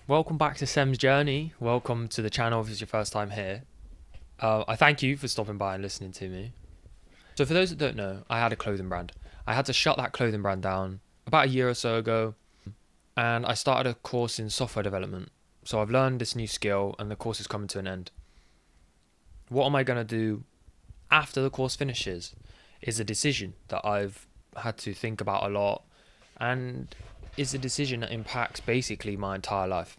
Welcome back to Sem's Journey. Welcome to the channel if it's your first time here. I thank you for stopping by and listening to me. So, for those that don't know, I had a clothing brand. I had to shut that clothing brand down about a year or so ago, and I started a course in software development. So, I've learned this new skill, and the course is coming to an end. What am I going to do after the course finishes is a decision that I've had to think about a lot, and is a decision that impacts basically my entire life.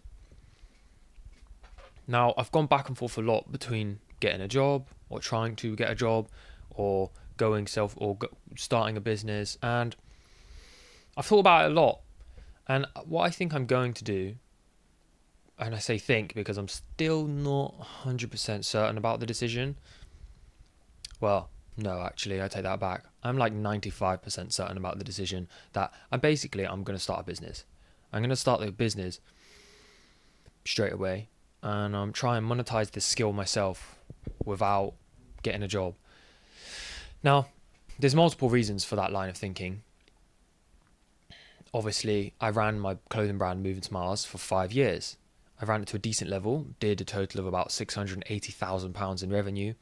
Now, I've gone back and forth a lot between getting a job or trying to get a job or starting a business, and I've thought about it a lot. And what I think I'm going to do, and I say think because I'm still not 100% certain about the decision. Well, no, actually, I take that back. I'm like 95% certain about the decision that I'm going to start a business. I'm going to start the business straight away, and try and monetize this skill myself without getting a job. Now, there's multiple reasons for that line of thinking. Obviously, I ran my clothing brand Moving to Mars for 5 years. I ran it to a decent level, did a total of about £680,000 in revenue,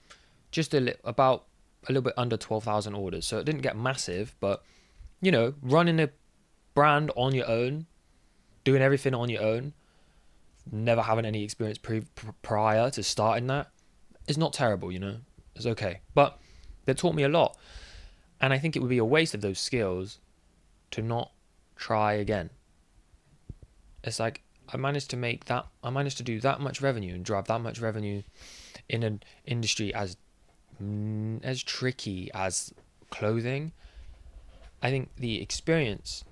just about a little bit under 12,000 orders. So it didn't get massive, but running a brand on your own, doing everything on your own, never having any experience prior to starting that is not terrible. It's okay. But they taught me a lot, and I think it would be a waste of those skills to not try again. It's like I managed to do that much revenue and drive that much revenue in an industry as tricky as clothing. I think the experience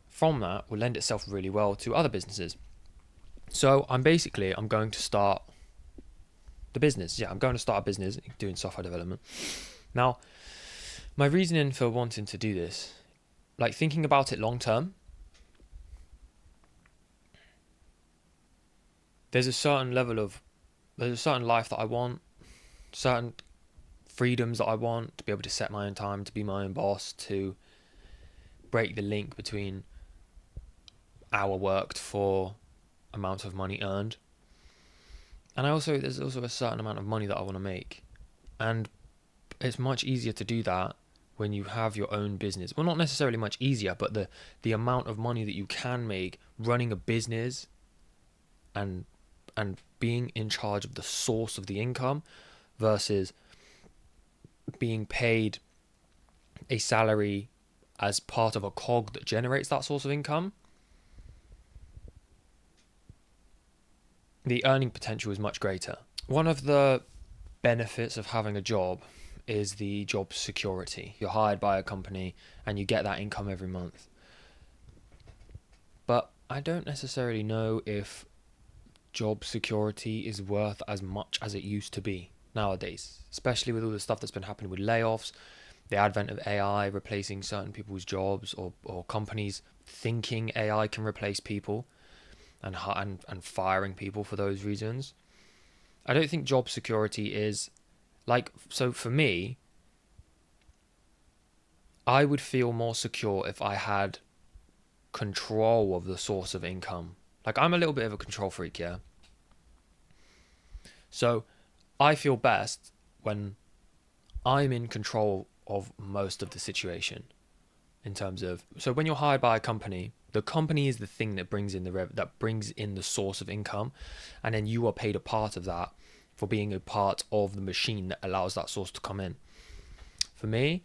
from that will lend itself really well to other businesses. So I'm going to start the business. Yeah, I'm going to start a business doing software development. Now, my reasoning for wanting to do this, like thinking about it long term, there's a certain life that I want, certain freedoms that I want, to be able to set my own time, to be my own boss, to break the link between hour worked for amount of money earned. And there's also a certain amount of money that I want to make. And it's much easier to do that when you have your own business. Well, not necessarily much easier, but the amount of money that you can make running a business and being in charge of the source of the income versus being paid a salary as part of a cog that generates that source of income, the earning potential is much greater. One of the benefits of having a job is the job security. You're hired by a company and you get that income every month. But I don't necessarily know if job security is worth as much as it used to be nowadays, especially with all the stuff that's been happening with layoffs, the advent of AI replacing certain people's jobs, or companies thinking AI can replace people and firing people for those reasons. I don't think job security is so for me, I would feel more secure if I had control of the source of income. Like, I'm a little bit of a control freak, yeah? So I feel best when I'm in control of most of the situation. In terms of, so when you're hired by a company, the company is the thing that brings in the source of income, and then you are paid a part of that for being a part of the machine that allows that source to come in. For me,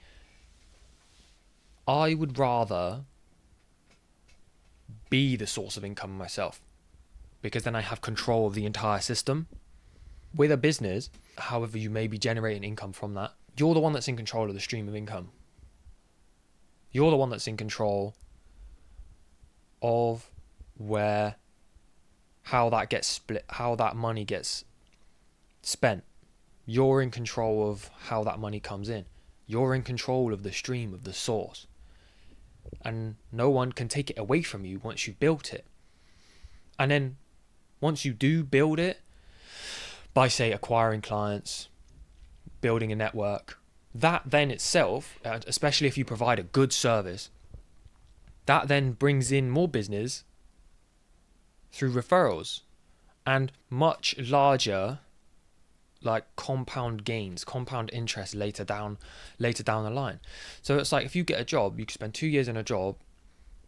I would rather be the source of income myself, because then I have control of the entire system. With a business, however, you may be generating income from that, you're the one that's in control of the stream of income. You're the one that's in control of how that gets split, how that money gets spent. You're in control of how that money comes in. You're in control of the stream, of the source. And no one can take it away from you once you built it. And then once you do build it, by say acquiring clients, building a network, that then itself, especially if you provide a good service, that then brings in more business through referrals and much larger like compound gains, compound interest later down the line. So it's like if you get a job, you could spend 2 years in a job,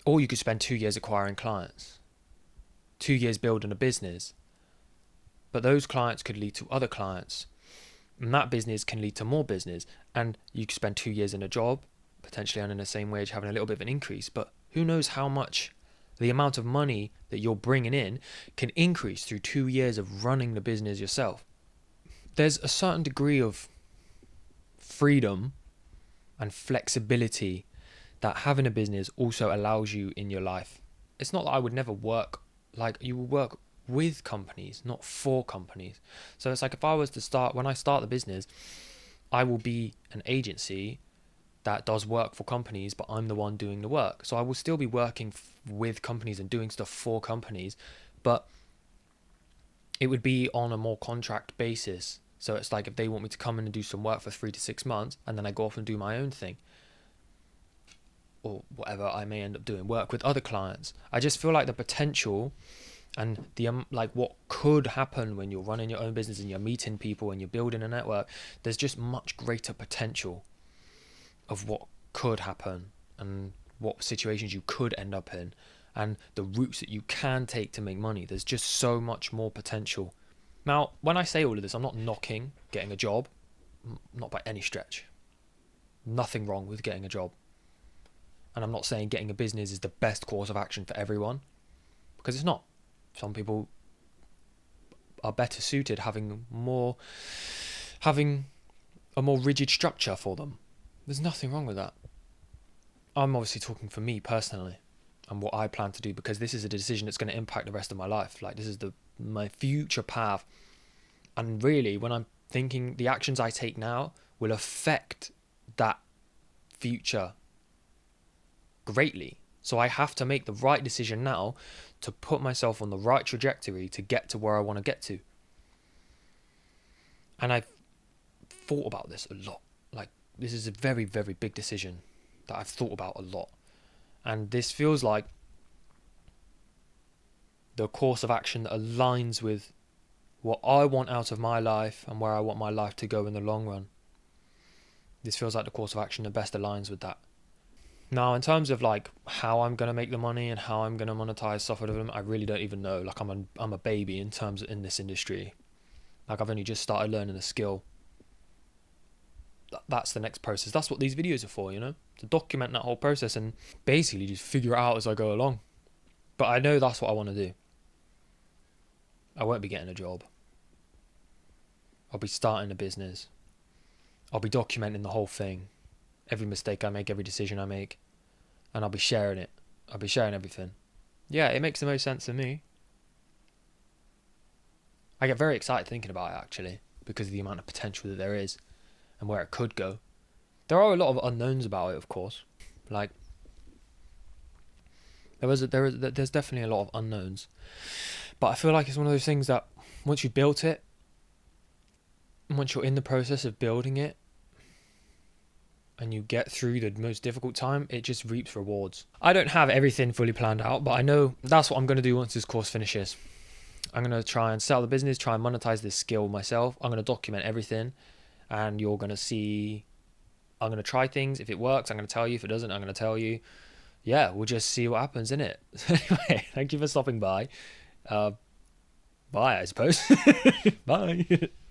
or you could spend 2 years acquiring clients, 2 years building a business. But those clients could lead to other clients, and that business can lead to more business. And you could spend 2 years in a job, potentially earning the same wage, having a little bit of an increase. But who knows how much the amount of money that you're bringing in can increase through 2 years of running the business yourself. There's a certain degree of freedom and flexibility that having a business also allows you in your life. It's not that I would never work, like you will work with companies, not for companies. So it's like if I was to start, when I start the business, I will be an agency that does work for companies, but I'm the one doing the work. So I will still be working with companies and doing stuff for companies, but it would be on a more contract basis. So it's like if they want me to come in and do some work for 3 to 6 months, and then I go off and do my own thing, or whatever I may end up doing, work with other clients. I just feel like the potential and the like what could happen when you're running your own business and you're meeting people and you're building a network, there's just much greater potential of what could happen and what situations you could end up in and the routes that you can take to make money. There's just so much more potential. Now, when I say all of this, I'm not knocking getting a job, not by any stretch. Nothing wrong with getting a job. And I'm not saying getting a business is the best course of action for everyone, because it's not. Some people are better suited having a more rigid structure for them. There's nothing wrong with that. I'm obviously talking for me personally and what I plan to do, because this is a decision that's going to impact the rest of my life. Like, this is my future path. And really, when I'm thinking the actions I take now will affect that future greatly. So I have to make the right decision now to put myself on the right trajectory to get to where I want to get to. And I've thought about this a lot. Like, this is a very, very big decision that I've thought about a lot. And this feels like the course of action that aligns with what I want out of my life and where I want my life to go in the long run. This feels like the course of action that best aligns with that. Now, in terms of like how I'm gonna make the money and how I'm gonna monetize software development, I really don't even know. Like, I'm a baby in this industry. Like, I've only just started learning the skill. That's the next process. That's what these videos are for, to document that whole process and basically just figure it out as I go along. But I know that's what I want to do. I won't be getting a job. I'll be starting a business. I'll be documenting the whole thing. Every mistake I make, every decision I make. And I'll be sharing it. I'll be sharing everything. Yeah, it makes the most sense to me. I get very excited thinking about it, actually, because of the amount of potential that there is and where it could go. There are a lot of unknowns about it, of course. Like, there's definitely a lot of unknowns. But I feel like it's one of those things that once you've built it, once you're in the process of building it, and you get through the most difficult time, it just reaps rewards. I don't have everything fully planned out, but I know that's what I'm going to do once this course finishes. I'm going to try and sell the business, try and monetize this skill myself. I'm going to document everything, and you're going to see. I'm going to try things. If it works, I'm going to tell you. If it doesn't, I'm going to tell you. Yeah, we'll just see what happens, innit? Anyway, thank you for stopping by. Bye, I suppose. Bye.